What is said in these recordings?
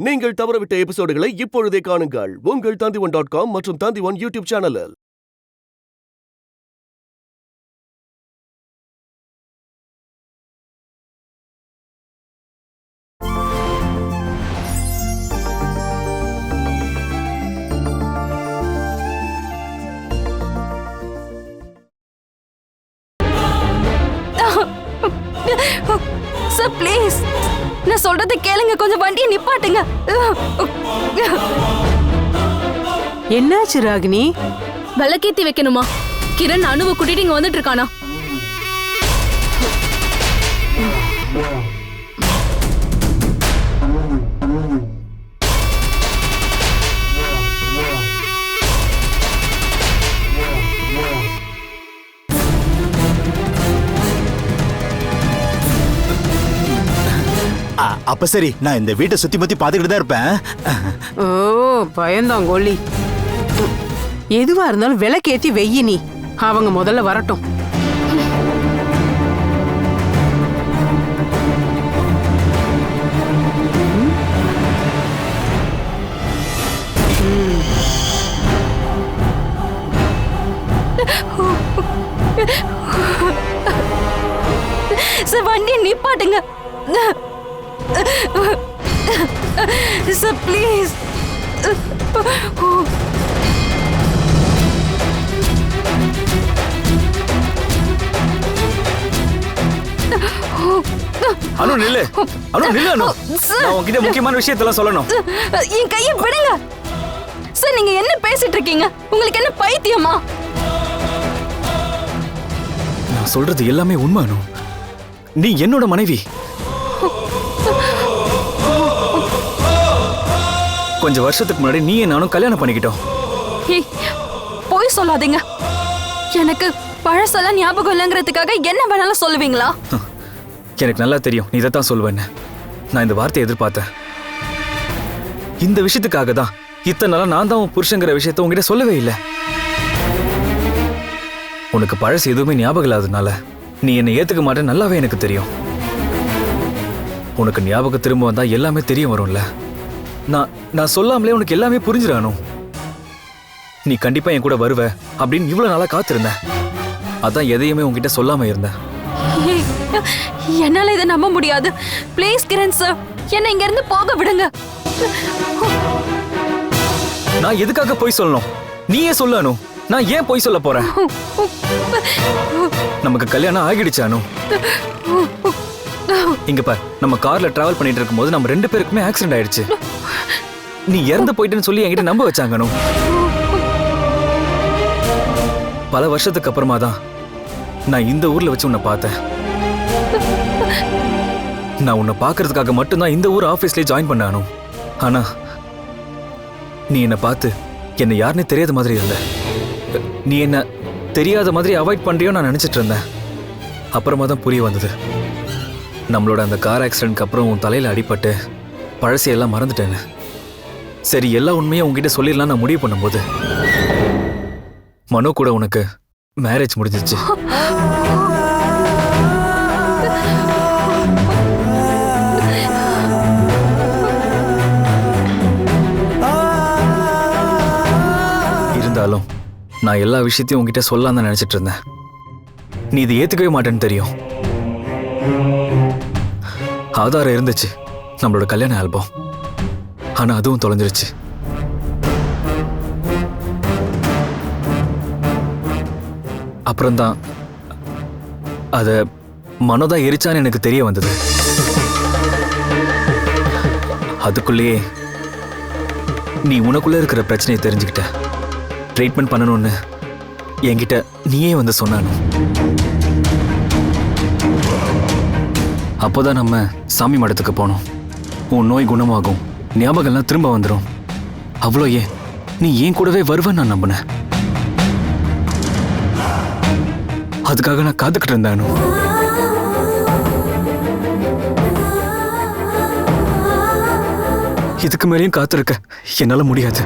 நீங்கள் தவறவிட்ட எபிசோடுகளை இப்பொழுதே காணுங்கள் உங்கள் Tandivan.com மற்றும் Tandivan யூடியூப் சேனலில். சார் ப்ளீஸ், நான் சொல்றதை கேளுங்க, கொஞ்சம் வண்டியை நிப்பாட்டுங்க. என்னாச்சு ராகினி? விளக்கேத்தி வைக்கணுமா? கிரண் அனுவை கூட்டிட்டு இங்க வந்துட்டு இருக்கானா? அப்ப சரி, நான் இந்த வீட்டை சுத்தி பத்தி பாத்துக்கிட்டு தான் இருப்பேன். ஓ பயந்தான் கோழி. எதுவா இருந்தாலும் விளக்கேத்தி வெய்யி, நீ அவங்க முதல்ல வரட்டும். சார் வண்டியை நிப்பாட்டுங்க சார் ப்ளீஸ். அனு நில்லு, அனு நில்லு அனு. நான் உன்கிட்ட முக்கியமான விஷயத்தெல்லாம் சொல்லணும். என் கையை விடுங்க சார். நீங்க என்ன பேசிட்டு இருக்கீங்க? உங்களுக்கு என்ன பைத்தியமா? நான் சொல்றது எல்லாமே உண்மை அனு. நீ என்னோட மனைவி. கொஞ்சம் வருஷத்துக்கு முன்னாடி நீ நானும் கல்யாணம் பண்ணிக்கிட்டோம். போய் சொல்லாதீங்க. எனக்கு பழசெல்லாம் ஞாபகம் இல்லைங்கிறதுக்காக என்ன வேணாலும் சொல்லுவீங்களா? எனக்கு நல்லா தெரியும் நீ இதைத்தான் சொல்லுவேன்னு. நான் இந்த வார்த்தையை எதிர்பார்த்தேன். இந்த விஷயத்துக்காக தான் இத்தனை நாளா நான் தான் உன் புருஷங்கிற விஷயத்த உங்ககிட்ட சொல்லவே இல்லை. உனக்கு பழசு எதுவுமே ஞாபகம் இல்லாததுனால நீ என்னை ஏத்துக்க மாட்டேன்னு நல்லாவே எனக்கு தெரியும். உனக்கு ஞாபகம் திரும்ப வந்தா எல்லாமே தெரிய வரும்ல. நான் சொல்லாமலே உனக்கு எல்லாமே புரிஞ்சிடணும். நீ கண்டிப்பா என் கூட வருவ அப்படின்னு இவ்வளவு நாளா காத்திருந்தேன். அதான் எதையுமே உன்கிட்ட சொல்லாம இருந்தேன். என்னால இதை நம்ப முடியாது. ப்ளீஸ் கிரண் சார், என்னை இங்க இருந்து போக விடுங்க. நான் எதுக்காக போய் சொல்லணும்? நீயே சொல்லணும். நான் ஏன் போய் சொல்ல போறேன்? நமக்கு கல்யாணம் ஆகிடுச்சானு. இங்க பார், நம்ம கார்ல டிராவல் பண்ணிட்டு இருக்கும்போது நம்ம 2 பேருக்குமே ஆக்சிடென்ட் ஆயிடுச்சு. நீ இறந்து போயிட்டேன்னு சொல்லி என்கிட்ட நம்ப வச்சாங்கனு. பல வருஷத்துக்கு அப்புறமா தான் நான் இந்த ஊர்ல வச்சு உன்னை பார்த்தேன். நான் உன்னை பார்க்கறதுக்காக மட்டும்தான் இந்த ஊர் ஆபீஸ்லயே ஜாயின் பண்ணானு. ஆனா நீ என்னை பார்த்து என்னை யாருன்னே தெரியாத மாதிரி இருந்த. நீ என்ன தெரியாத மாதிரி அவாய்ட் பண்றியோ நான் நினைச்சிட்டு இருந்தேன். அப்புறமா தான் புரிய வந்தது. நம்மளோட அந்த கார் ஆக்சிடென்ட்க்கு அப்புறம் உன் தலையில அடிபட்டு பழசையெல்லாம் மறந்துட்டேன்னு. சரி, எல்லா உண்மையும் உங்ககிட்ட சொல்லிடலாம் நான் முடிவு பண்ணும்போது மனோ கூட உனக்கு மேரேஜ் முடிஞ்சிருச்சு. இருந்தாலும் நான் எல்லா விஷயத்தையும் உங்ககிட்ட சொல்லலாம் தான் நினைச்சிட்டு இருந்தேன். நீ இதை ஏத்துக்கவே மாட்டேன்னு தெரியும். ஆதாரம் இருந்துச்சு, நம்மளோட கல்யாண ஆல்பம். ஆனா அதுவும் தொலைஞ்சிருச்சு. அப்புறம்தான் அத மனோதான் எரிச்சான்னு எனக்கு தெரிய வந்தது. அதுக்குள்ளேயே நீ உனக்குள்ள இருக்கிற பிரச்சனையை தெரிஞ்சுக்கிட்ட. ட்ரீட்மெண்ட் பண்ணணும்னு என்கிட்ட நீயே வந்து சொன்னானு. அப்போதான் நம்ம சாமி மடத்துக்கு போனோம். உன் நோய் குணமாகும், ஞாபகம்லாம் திரும்ப வந்துடும். அவ்வளோ ஏன் நீ ஏன் கூடவே வருவேன்னு நான் நம்பினேன். அதுக்காக நான் காத்துக்கிட்டு இருந்தானு. இதுக்கு மேலேயும் காத்திருக்க என்னால முடியாது.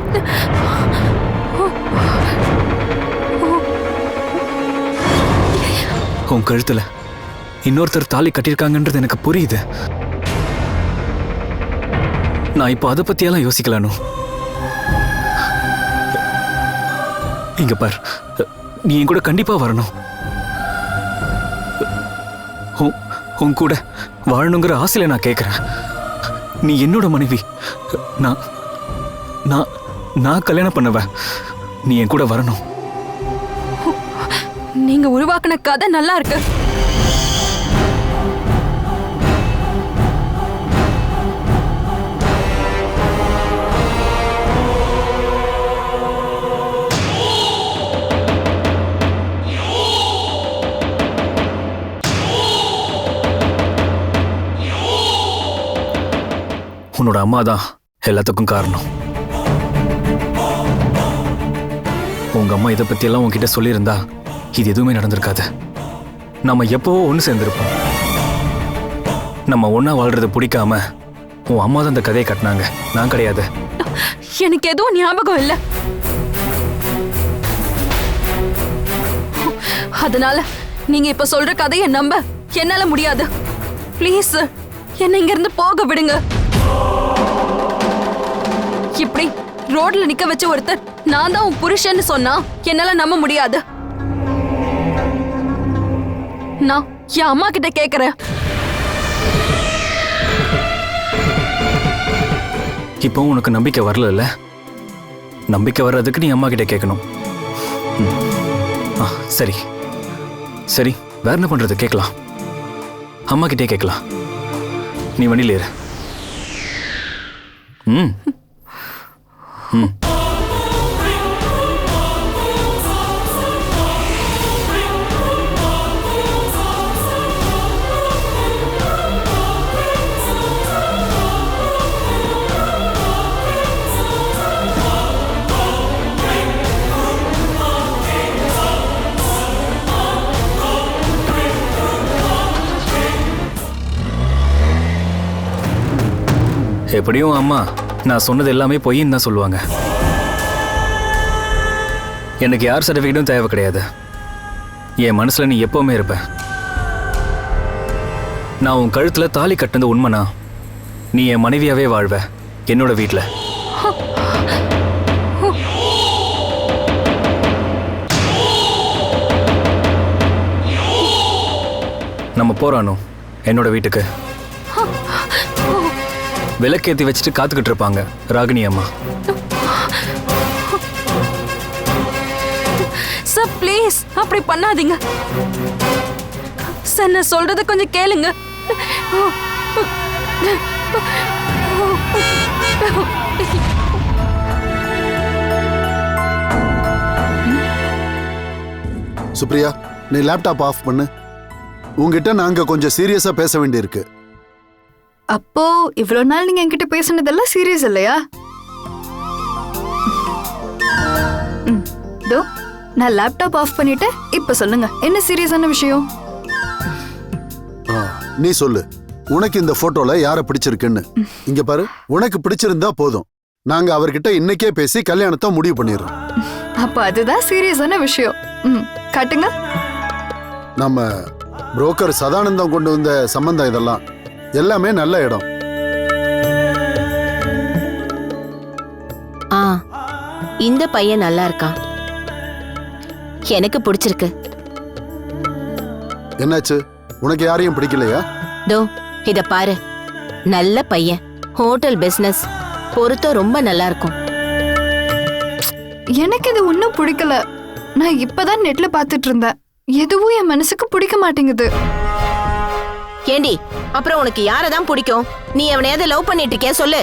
உன் கழுத்துல இன்னொருத்தர் தாலி கட்டியிருக்காங்கன்றது எனக்கு புரியுது. நான் இப்போ அதை பத்தியெல்லாம் யோசிக்கலானோ. இங்க பார், நீ என் கூட கண்டிப்பா வரணும். உன் கூட வாழணுங்கிற ஆசையில நான் கேட்கிறேன். நீ என்னோட மனைவி. நான் நான் நான் கல்யாணம் பண்ணுவேன். நீ என் கூட வரணும். நீங்க உருவாக்குன கதை நல்லா இருக்கு. உன்னோட அம்மா தான் எல்லாத்துக்கும் காரணம். உங்க அம்மா இதை பத்தியெல்லாம் உன்கிட்ட சொல்லியிருந்தா இது எதுவுமே நடந்திருக்காது. நம்ம எப்போ ஒன்று சேர்ந்திருப்போம். நம்ம ஒன்னா வாழ்றது பிடிக்காம உன் அம்மா தான் இந்த கதையை கட்டினாங்க, நான் கிடையாது. எனக்கு எதுவும் ஞாபகம் இல்ல. அதனால நீங்க இப்ப சொல்ற கதையை நம்ப என்னால முடியாது. ப்ளீஸ் என்ன இங்க இருந்து போக விடுங்க. இப்படி ரோட்ல நிக்க வச்ச ஒருத்தர் நான் தான் உன் புருஷன்னு சொன்னா என்னால நம்ப முடியாது. நான் என் அம்மா கிட்ட கேக்குறேன். இப்போ உனக்கு நம்பிக்கை வரல. நம்பிக்கை வர்றதுக்கு நீ அம்மா கிட்ட கேட்கணும். சரி சரி, வேற என்ன பண்றது? கேட்கலாம், அம்மா கிட்டே கேட்கலாம். நீ வண்டியில ஏறு. ம் ம் எப்படியும் அம்மா நான் சொன்னது எல்லாமே பொய்ன்னு தான் சொல்லுவாங்க. எனக்கு யார் சர்டிஃபிகேட்டும் தேவை கிடையாது. என் மனசுல நீ எப்பவுமே இருப்ப. நான் உன் கழுத்துல தாலி கட்டினது உண்மைனா நீ என் மனைவியாவே வாழ்வ என்னோட வீட்டில். நம்ம போறானோ என்னோட வீட்டுக்கு. விளக்கேத்தி வச்சுட்டு காத்துக்கிட்டு இருப்பாங்க ராகினி அம்மா. சார் ப்ளீஸ் அப்படி பண்ணாதீங்க சார். நான் சொல்றத கொஞ்சம் கேளுங்க. சுப்ரியா, நீ லேப்டாப் ஆஃப் பண்ணு. உங்ககிட்ட நாங்க கொஞ்சம் சீரியஸா பேச வேண்டியிருக்கு. அப்போ இவ்வளவு நாள் நீங்க என்கிட்ட பேசுனதெல்லாம் சீரியஸ் இல்லையா? தோ நான் லேப்டாப் ஆஃப் பண்ணிட்டேன். இப்ப சொல்லுங்க, என்ன சீரியஸான விஷயம்? நீ சொல்லு, உனக்கு இந்த போட்டோல யார பிடிச்சிருக்குன்னு. இங்க பாரு, உனக்கு பிடிச்சிருந்தா போதும், நாங்க அவர்கிட்ட இன்னைக்கே பேசி கல்யாணத்தை முடிவு பண்ணிடுறோம். அப்ப அதுதான் சீரியஸான விஷயம். காட்டுங்க. நம்ம புரோக்கர் சதானந்தம் கொண்டு வந்த சம்பந்தம் இதெல்லாம் எல்லாமே நல்ல இடம். இந்த பையன் நல்லா இருக்கான், எனக்கு பிடிச்சிருக்கு. என்னாச்சு, உனக்கு யாரையும் பிடிக்கலையா? தோ இத பாரு, நல்ல பையன், ஹோட்டல் பிசினஸ், பொருத்தம் ரொம்ப நல்லா இருக்கும். எனக்கு இது ஒன்னும் பிடிக்கல. நான் இப்பதான் நெட்ல பாத்துட்டு இருந்தேன். எதுவும் என் மனசுக்கு பிடிக்க மாட்டேங்குது. ஏண்டி, அப்புறம் உனக்கு யாரதான் பிடிக்கும்? நீ அவனையாவது லவ் பண்ணிட்டு இருக்கியா சொல்லு.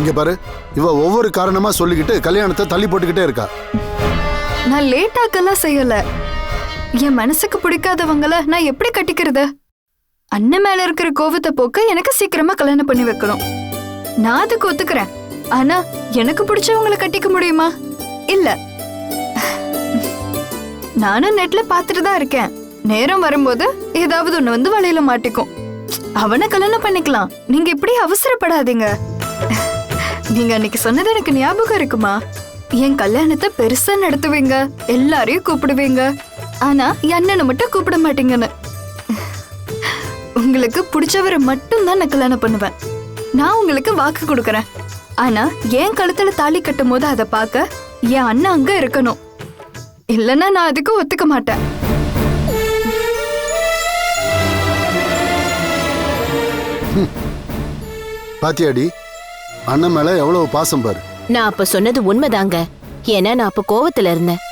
இங்க பாரு, இவ ஒவ்வொரு காரணமா சொல்லிக்கிட்டு கல்யாணத்தை தள்ளி போட்டுக்கிட்டே இருக்கா. நான் லேட் ஆக்கெல்லாம் செய்யல. என் மனசுக்கு பிடிக்காதவங்கள நான் எப்படி கட்டிக்கிறது? அண்ணன் மேல இருக்கிற கோவத்தை போக்க எனக்கு சீக்கிரமா கல்யாணம் பண்ணி வைக்கணும். நான் அதுக்கு ஒத்துக்கிறேன். ஆனா எனக்கு பிடிச்சவங்களை கட்டிக்க முடியுமா? இல்ல. நானும் நெட்ல பாத்துட்டு தான் இருக்கேன். நேரம் வரும்போது ஏதாவது ஒண்ணு வந்து வலையில மாட்டிக்கும். அவனை கல்யாணம் பண்ணிக்கலாம். நீங்க இப்படி அவசரப்படாதீங்க. நீங்க அன்னைக்கு சொன்னது எனக்கு ஞாபகம் இருக்குமா? என் கல்யாணத்தை பெருசா நடத்துவீங்க, எல்லாரையும் கூப்பிடுவீங்க, ஆனா என் அண்ணனை மட்டும் கூப்பிட மாட்டீங்கன்னு. உங்களுக்கு பிடிச்சவரை மட்டும் தான் நான் கல்யாணம் பண்ணுவேன். நான் உங்களுக்கு வாக்கு கொடுக்கறேன். ஆனா என் கழுத்துல தாலி கட்டும் போது அதை பார்க்க என் அண்ணன் அங்க இருக்கணும். இல்லைன்னா நான் அதுக்கு ஒத்துக்க மாட்டேன். பாத்தியாடி, அண்ணன் மேல எவ்வளவு பாசம் பாரு. நான் அப்ப சொன்னது உண்மைதாங்க. ஏன்னா நான் அப்ப கோவத்துல இருந்தேன்.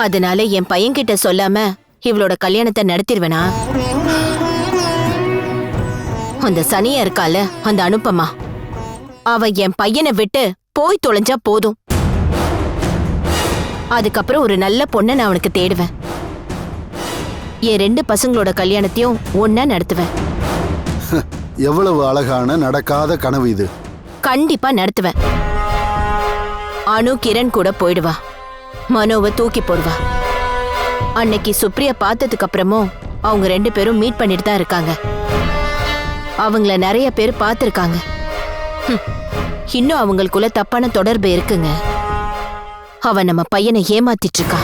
அதனால என் பையன்கிட்ட சொல்லாம இவளோட கல்யாணத்தை நடத்திடுவேனா? அந்த சனியா இருக்கால, அந்த அனுப்பமா, அவ என் பையனை விட்டு போய் தொலைஞ்சா போதும். அதுக்கப்புறம் ஒரு நல்ல பொண்ணை நான் அவனுக்கு தேடுவேன். என் 2 பசங்களோட கல்யாணத்தையும் ஒன்னா நடத்துவேன். எவ்வளவு அழகான நடக்காத கனவு இது. கண்டிப்பா நடத்துவேன். அனு கிரண் கூட போயிடுவா. மனோவை தூக்கி போடுவா. அன்னைக்கு சுப்ரியா பார்த்ததுக்கு அப்புறமும் அவங்க 2 பேரும் மீட் பண்ணிட்டு தான் இருக்காங்க. அவங்கள நிறைய பேர் பார்த்திருக்காங்க. இன்னும் அவங்களுக்குள்ள தப்பான தொடர்பு இருக்குங்க. அவ நம்ம பையனை ஏமாத்திட்டு இருக்கா.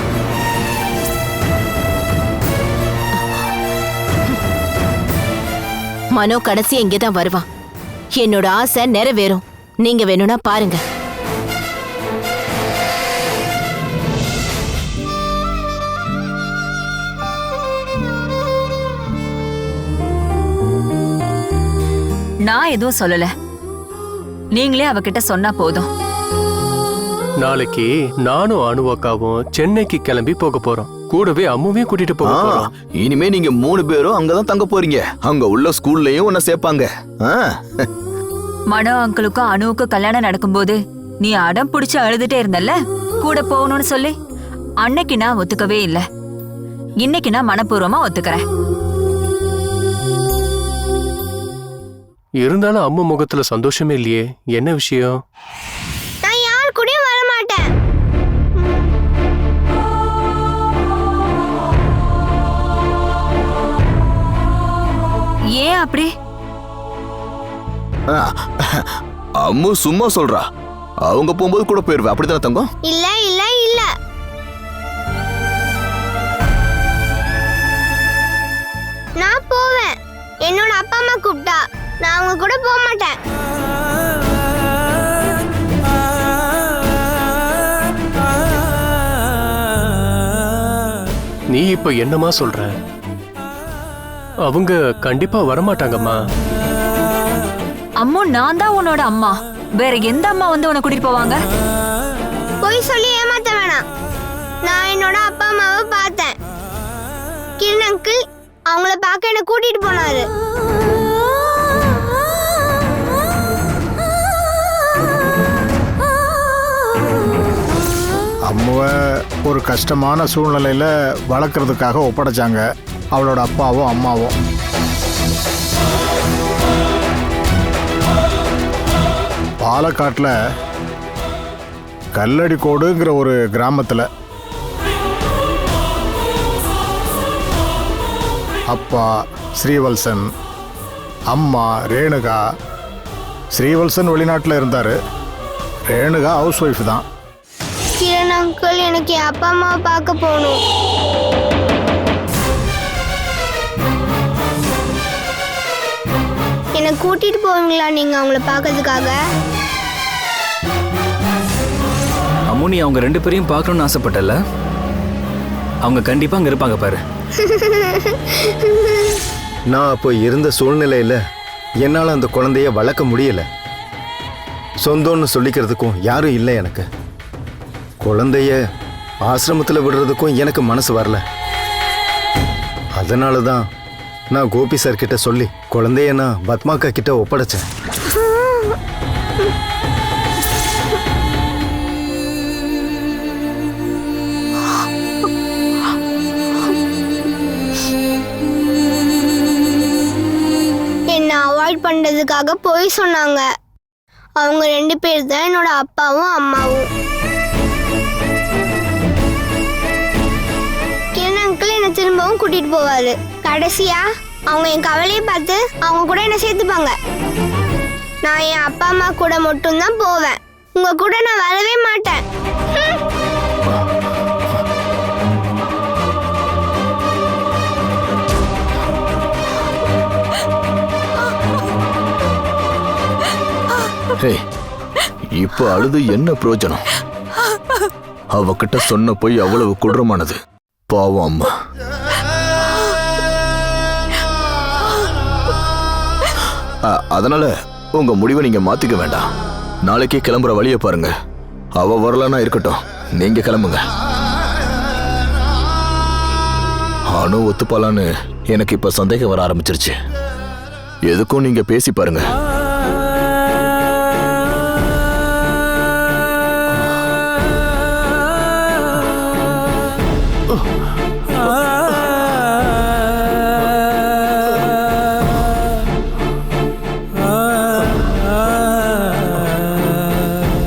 மனோ கடைசி இங்கதான் வருவான். என்னோட ஆசை நிறைவேறும். நீங்க வேணும்னா பாருங்க. நான் எதுவும் சொல்லல, நீங்களே அவகிட்ட சொன்னா போதும். நாளைக்கு நானும் அனு அக்காவும் சென்னைக்கு கிளம்பி போக போறோம். கூடவே அம்முவையும் கூட்டிட்டு போக போறோம். இனிமே நீங்க 3 பேரும் அங்கதான் தங்க போறீங்க. அங்க உள்ள ஸ்கூல்லயும் உன்னை சேர்ப்பாங்க. மனோ அங்கிளுக்கும் அனுவுக்கும் கல்யாணம் நடக்கும்போது நீ அடம் பிடிச்சு அழுதுட்டே இருந்தல்ல கூட போகணும்னு சொல்லி. அன்னைக்கு நான் ஒத்துக்கவே இல்லை. இன்னைக்கு நான் மனப்பூர்வமா ஒத்துக்கிறேன். இருந்தாலும் அம்மா முகத்துல சந்தோஷமே இல்லையே, என்ன விஷயம்? நான் யார் கூடயும் வர மாட்டேன். ஏன் அப்படி? அம்மு சும்மா சொல்றா. அவங்க போகும்போது கூட போயிருவேன். அப்படித்தானே தங்கம்? இல்ல இல்ல இல்ல, நான் போவேன். என்னோட அப்பா அம்மா கூப்பிட்டா நான் அவங்க கூட போக மாட்டேன். நீ இப்ப என்னமா சொல்ற? அவங்க கண்டிப்பா வரமாட்டாங்கம்மா. அம்மா, நான் தான் உன்னோட அம்மா. வேற எந்த அம்மா வந்து உன்னை கூட்டிட்டு போவாங்க? போய் சொல்லி ஏமாத்த வேணாம். நான் என்னோட அப்பா அம்மாவை பார்த்தேன். கிரண் அங்கிள் அவங்கள பார்க்க என்ன கூட்டிட்டு போனாரு. அம்மாவை ஒரு கஷ்டமான சூழ்நிலையில வளர்க்கறதுக்காக ஒப்படைச்சாங்க அவளோட அப்பாவும் அம்மாவும். பாலக்காட்டில் கல்லடிக்கோடுங்கிற ஒரு கிராமத்தில் அப்பா ஸ்ரீவல்சன், அம்மா ரேணுகா. ஸ்ரீவல்சன் வெளிநாட்டில் இருந்தார். ரேணுகா ஹவுஸ் ஒய்ஃப் தான். கிரண் அங்கிள் எனக்கு என் அப்பா அம்மாவை பார்க்க போகணும். என்னை கூட்டிட்டு போவீங்களா நீங்க அவங்கள பார்க்கறதுக்காக? அம்மு, நீ அவங்க 2 பேரையும் பார்க்கணும்னு ஆசைப்பட்டல? அவங்க கண்டிப்பா அங்க இருப்பாங்க பாரு. நான் அப்போ இருந்த சூழ்நிலையில என்னால் அந்த குழந்தைய வளர்க்க முடியல. சொந்தம்னு சொல்லிக்கிறதுக்கும் யாரும் இல்லை எனக்கு. குழந்தைய ஆசிரமத்தில் விடுறதுக்கும் எனக்கு மனசு வரல. அதனால தான் நான் கோபி சார் கிட்ட சொல்லி குழந்தைய நான் பத்மாக்கா கிட்ட ஒப்படைச்சேன். என்னை அவாய்ட் பண்றதுக்காக போய் சொன்னாங்க. அவங்க 2 பேர் தான் என்னோட அப்பாவும் அம்மாவும். கிரண் அங்கிள் என்னை திரும்பவும் கூட்டிட்டு போவாரு. கடைசியா அவங்க என் கவலையை பார்த்து அவங்க கூட என்ன சேர்த்துப்பாங்க. நான் என் அப்பா அம்மா கூட மட்டும்தான் போவேன். உங்க கூட நான் வரவே மாட்டேன். இப்ப அழுது என்ன பிரயோஜனம்? அவகிட்ட சொன்ன போய் அவ்வளவு கொடூரமானது. பாவம் அம்மா. அதனால உங்க முடிவை நீங்க மாத்திக்க வேண்டாம். நாளைக்கே கிளம்புற வழியை பாருங்க. அவ வரலன்னா இருக்கட்டும், நீங்க கிளம்புங்க. அனு ஒத்துப்பாலான்னு எனக்கு இப்ப சந்தேகம் வர ஆரம்பிச்சிருச்சு. எதுக்கும் நீங்க பேசி பாருங்க.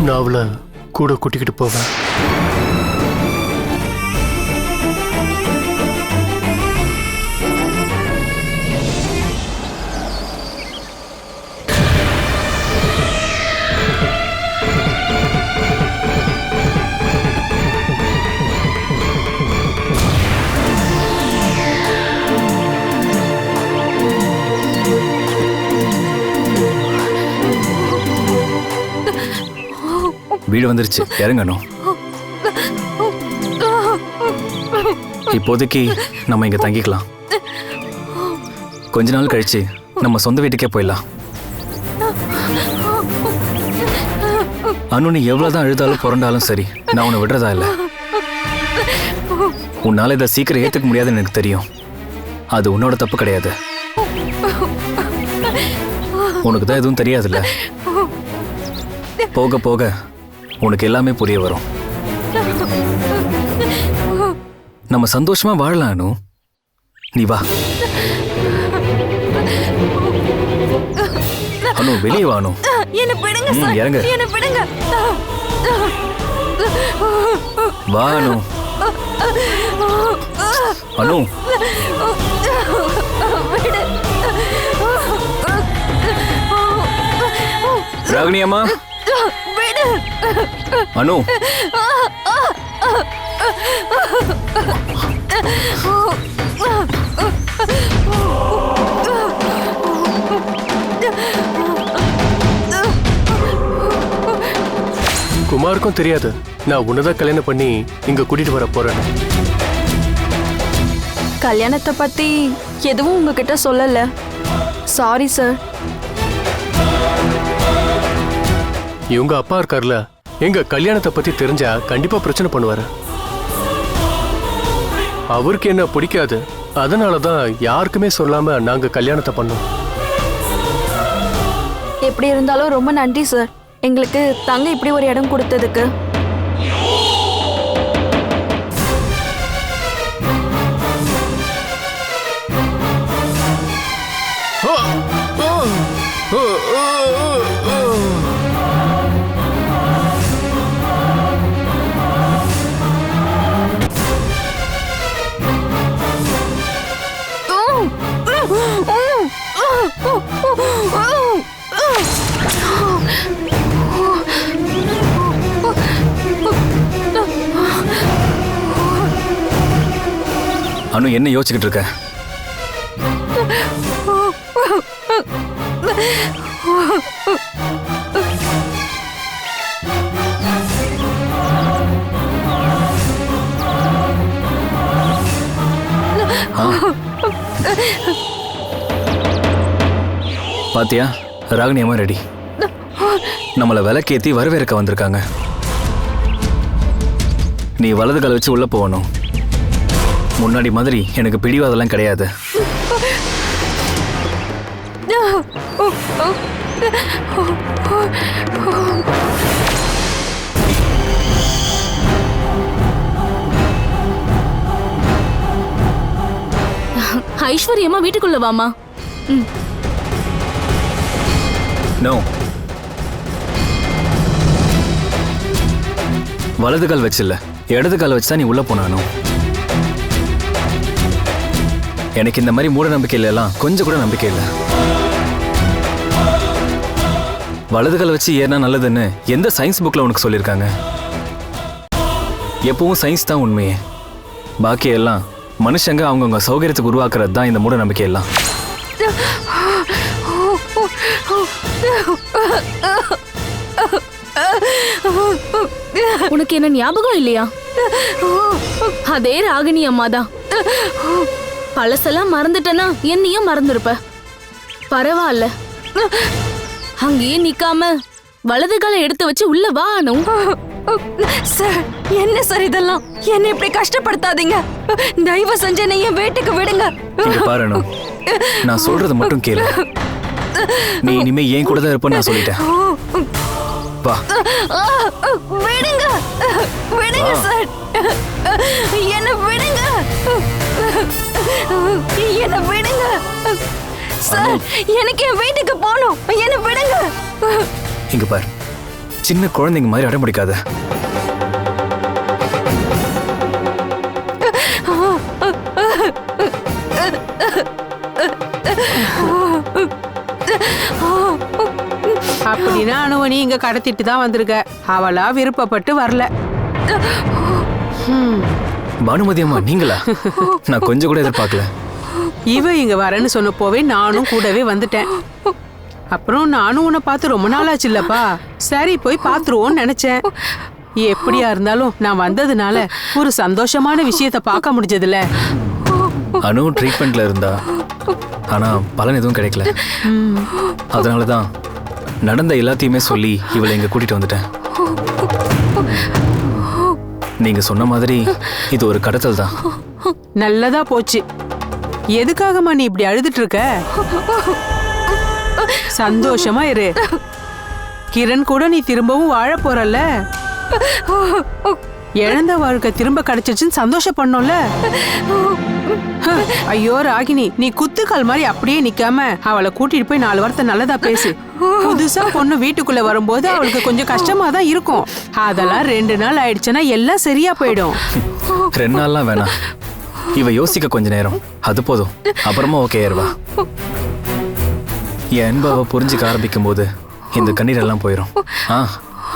நான் அவளை கூட கூட்டிக்கிட்டு போவேன். வீடு வந்துருச்சு, இறங்கணும். இப்போதைக்கு நம்ம இங்க தங்கிக்கலாம். கொஞ்ச நாள் கழிச்சு நம்ம சொந்த வீட்டுக்கே போயிடலாம். அனு, நீ எவ்வளவுதான் அழுதாலும் புரண்டாலும் சரி, நான் உன்னை விடுறதா இல்லை. உன்னால இதை சீக்கிரம் ஏத்துக்க முடியாதுன்னு எனக்கு தெரியும். அது உன்னோட தப்பு கிடையாது. உனக்கு தான் எதுவும் தெரியாதுல்ல. போக போக உனக்கு எல்லாமே புரிய வரும். நம்ம சந்தோஷமா வாழலாம் அனு. நீ வா அனு, வெளியே வா அனு. இறங்க. வா அனு. அனு, ராகினி அம்மா. அனு, குமாருக்கும் தெரியாது நான் உன்னதான் கல்யாணம் பண்ணி இங்க கூட்டிட்டு வர போறேன். கல்யாணத்தை பத்தி எதுவும் உங்ககிட்ட சொல்லல. Sorry sir. இவங்க அப்பா இருக்கார்ல, எங்க கல்யாணத்தை பத்தி தெரிஞ்சா கண்டிப்பா பிரச்சனை பண்ணுவாரு. அவருக்கு என்ன பிடிக்காது, அதனாலதான் யாருக்குமே சொல்லாம நாங்க கல்யாணத்தை பண்ணோம். எப்படி இருந்தாலும் ரொம்ப நன்றி சார், எங்களுக்கு தங்க இப்படி ஒரு இடம் கொடுத்ததுக்கு. அனு, என்ன யோசிச்சுக்கிட்டு இருக்க? பாத்தியா, ராகினி அம்மா ரெடி. நம்மளை விளக்கேத்தி வரவேற்க வந்திருக்காங்க. நீ வலது கால வச்சு உள்ள போகணும். முன்னாடி மாதிரி எனக்கு பிடிவாதெல்லாம் கிடையாது. ஐஸ்வர்யமா வீட்டுக்குள்ள வாமா. நோ, வலது கால் வச்சில்ல, இடது கால் வச்சுதான் நீ உள்ள போனானோ. எனக்கு இந்த மாதிரி மூட நம்பிக்கையில எல்லாம் கொஞ்சம் கூட நம்பிக்கை இல்லை. வலது கால் வச்சு ஏறினா நல்லதுன்னு எந்த சயின்ஸ் புக்ல உனக்கு சொல்லியிருக்காங்க? எப்பவும் சயின்ஸ் தான் உண்மையே. பாக்கி எல்லாம் மனுஷங்க அவங்கவுங்க சௌகரியத்துக்கு உருவாக்குறது தான் இந்த மூட நம்பிக்கை எல்லாம். உனக்கு என்ன ஞாபகம் இல்லையா? அதே ராகினி அம்மாதான். பழசெல்லாம் மறந்துட்டனா என்னையும் மறந்துருப்ப. பரவாயில்ல, அங்கேயே நிக்காம வலது காலை எடுத்து வச்சு உள்ள வா அனு. சார், என்ன சார் இதெல்லாம்? என்ன இப்படி கஷ்டப்படுத்தாதீங்க. தயவு செஞ்சு என்னை என் வீட்டுக்கு விடுங்க. இங்க பாரு அனு, நான் சொல்றது மட்டும் கேளு. நீ இனிமே ஏன் கூட தான் இருப்ப நான் சொல்லிட்டேன். வா. விடுங்க, விடுங்க சார், என்ன விடுங்க, என்ன விடுங்க சார். எனக்கு என் வீட்டுக்கு போகணும், என்ன விடுங்க. இங்க பாரு, சின்ன குழந்தைங்க மாதிரி அடம் பிடிக்காத. அப்படின்னா அனுவ நீ இங்க கடத்திட்டு தான் வந்திருக்க. அவளா விருப்பப்பட்டு வரல. பானுமதி அம்மா நீங்களா? நான் கொஞ்சம் கூட எதிர்பார்க்கல. இவ இங்க வரேன்னு சொன்னப்போவே நானும் கூடவே வந்துட்டேன். அப்புறம் நானும் உன்னை பார்த்து ரொம்ப நாளாச்சு இல்லப்பா, சரி போய் பாத்துருவோன்னு நினைச்சேன். எப்படியா இருந்தாலும் நான் வந்ததுனால ஒரு சந்தோஷமான விஷயத்த பார்க்க முடிஞ்சதுல. அனு ட்ரீட்மெண்ட்ல இருந்தா, ஆனா பலன் எதுவும் கிடைக்கல. அதனாலதான் நடந்த எல்லாத்தையுமே சொல்லி இவளை இங்க கூட்டிட்டு வந்துட்டேன். நீங்க சொன்ன மாதிரி இது ஒரு கடத்தல் தான். நல்லதா போச்சு. எதுக்காகமா நீ இப்படி அழுதுட்டு இருக்க? சந்தோஷமா இரு. கிரண் கூட நீ திரும்பவும் வாழ போறல்ல. இழந்த வாழ்க்கை திரும்ப கிடைச்சிச்சுன்னு சந்தோஷப்படணும்ல. ஐயோ ராகினி, நீ குத்துக்கால் மாதிரி அப்படியே நிக்காம அவளை கூட்டிட்டு போய் 4 வார்த்தை நல்லதா பேசு. புதுசா பொண்ணு வீட்டுக்குள்ள வரும்போது அவளுக்கு கொஞ்சம் கஷ்டமா தான் இருக்கும். அதெல்லாம் 2 நாள் ஆயிடுச்சுன்னா எல்லாம் சரியா போயிடும். 2 நாள்லாம் வேணாம், இவ யோசிக்க கொஞ்ச நேரம், அது போதும். அப்புறமா ஓகே ஆயிருவா. என் அன்பாவை புரிஞ்சுக்க ஆரம்பிக்கும் போது இந்த கண்ணீர் எல்லாம் போயிடும்.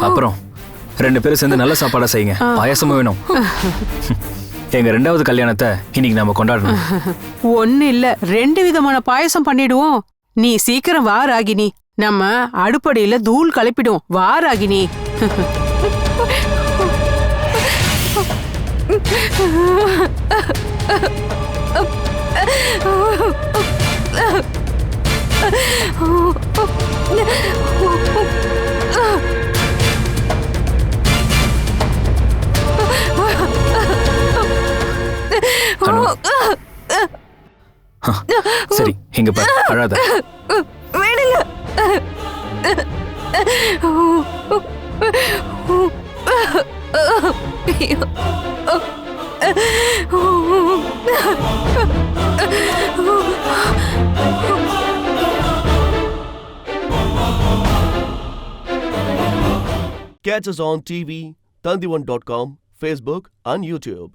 அப்புறம் 2 பேரும் சேர்ந்து நல்ல சாப்பாடா செய்யுங்க. பாயசமும் வேணும். எங்க 2வது கல்யாணத்தை இன்னைக்கு நாம கொண்டாடணும். ஒண்ணு இல்ல, 2 விதமான பாயசம் பண்ணிடுவோம். நீ சீக்கிரம் வா ராகினி, நம்ம அடுப்படியில தூள் கலப்பிடும். வா ராகினி. சரி, இங்க பாரு, அழாத. விடுங்க. Catch us on TV, Tandivan.com, Facebook and YouTube.